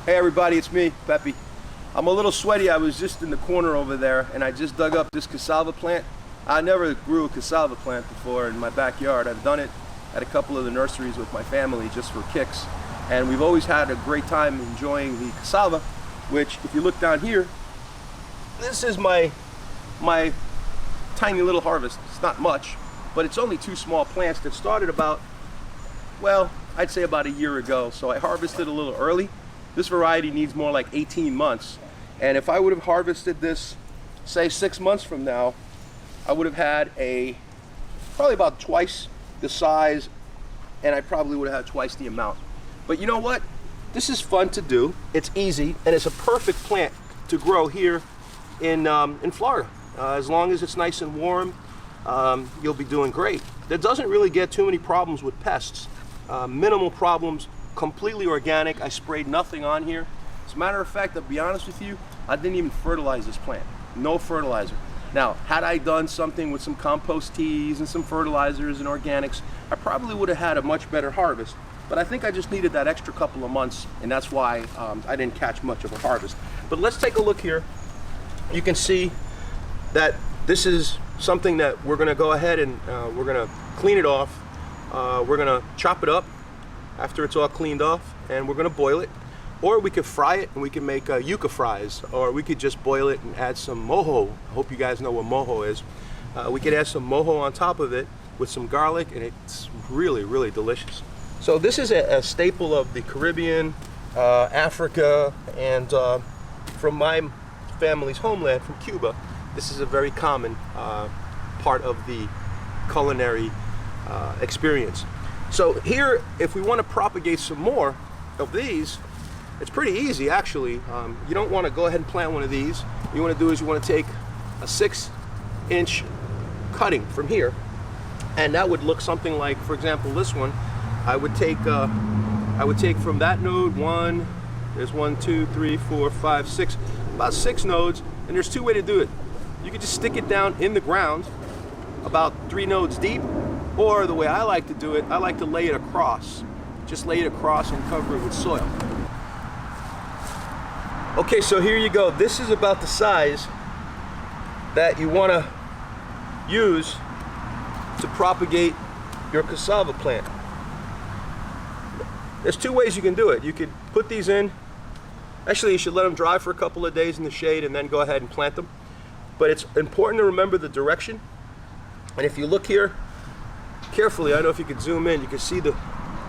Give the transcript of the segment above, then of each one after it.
Hey everybody, it's me, Pepe. I'm a little sweaty. I was just in the corner over there and I just dug up this cassava plant. I never grew a cassava plant before in my backyard. I've done it at a couple of the nurseries with my family just for kicks. And we've always had a great time enjoying the cassava, which if you look down here, this is my tiny little harvest. It's not much, but it's only 2 small plants that started about, well, I'd say about a year ago. So I harvested a little early. This variety needs more like 18 months. And if I would have harvested this, say 6 months from now, I would have had probably about twice the size, and I probably would have had twice the amount. But you know what? This is fun to do. It's easy, and it's a perfect plant to grow here in Florida. As long as it's nice and warm, you'll be doing great. There doesn't really get too many problems with pests. Minimal problems, completely organic. I sprayed nothing on here. As a matter of fact, to be honest with you, I didn't even fertilize this plant. No fertilizer. Now, had I done something with some compost teas and some fertilizers and organics, I probably would have had a much better harvest. But I think I just needed that extra couple of months, and that's why I didn't catch much of a harvest. But let's take a look here. You can see that this is something that we're going to go ahead and we're going to clean it off. We're going to chop it up after it's all cleaned off, and we're going to boil it. Or we could fry it and we can make yucca fries, or we could just boil it and add some mojo. I hope you guys know what mojo is. We could add some mojo on top of it with some garlic, and it's really, really delicious. So this is a staple of the Caribbean, Africa, and from my family's homeland, from Cuba. This is a very common part of the culinary experience. So here, if we want to propagate some more of these, it's pretty easy actually. You don't want to go ahead and plant one of these. What you want to do is you want to take a 6-inch cutting from here, and that would look something like, for example, this one. I would take from that node there's 1, 2, 3, 4, 5, 6, about 6 nodes, and there's 2 ways to do it. You could just stick it down in the ground about 3 nodes deep, or the way I like to do it, I like to lay it across. Just lay it across and cover it with soil. Okay, so here you go. This is about the size that you want to use to propagate your cassava plant. There's 2 ways you can do it. You could put these in. Actually, you should let them dry for a couple of days in the shade and then go ahead and plant them. But it's important to remember the direction. And if you look here carefully, I don't know if you could zoom in, you can see the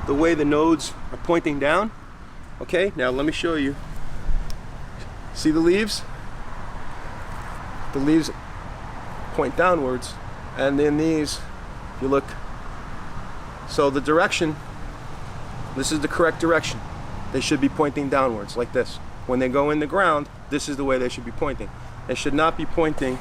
way the nodes are pointing down. Okay, now let me show you. See the leaves? The leaves point downwards, and then these, if you look, so the direction, this is the correct direction. They should be pointing downwards like this. When they go in the ground, this is the way they should be pointing. They should not be pointing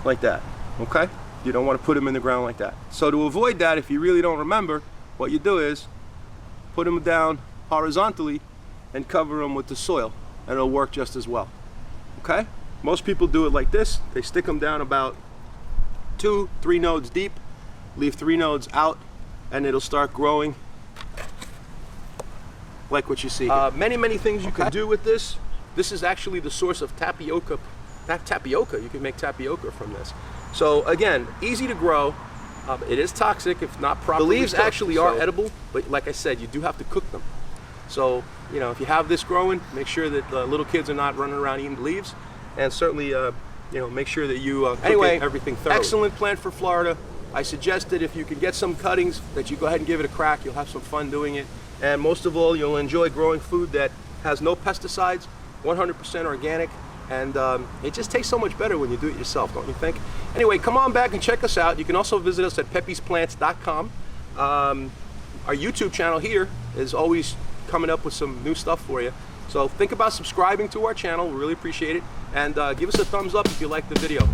like that, okay? You don't want to put them in the ground like that. So to avoid that, if you really don't remember, what you do is put them down horizontally and cover them with the soil, and it'll work just as well, okay? Most people do it like this. They stick them down about 2, 3 nodes deep, leave 3 nodes out, and it'll start growing like what you see here. Many things you can do with this. This is actually the source of tapioca. Not tapioca, you can make tapioca from this. So again, easy to grow. It is toxic if not properly. The leaves actually are edible, but like I said, you do have to cook them. So, you know, if you have this growing, make sure that little kids are not running around eating the leaves, and certainly, you know, make sure that you cook everything thoroughly. Excellent plant for Florida. I suggest that if you can get some cuttings, that you go ahead and give it a crack. You'll have some fun doing it, and most of all, you'll enjoy growing food that has no pesticides, 100% organic, and it just tastes so much better when you do it yourself, don't you think? Anyway, come on back and check us out. You can also visit us at pepesplants.com. Our YouTube channel here is always coming up with some new stuff for you. So think about subscribing to our channel. We really appreciate it. And give us a thumbs up if you like the video.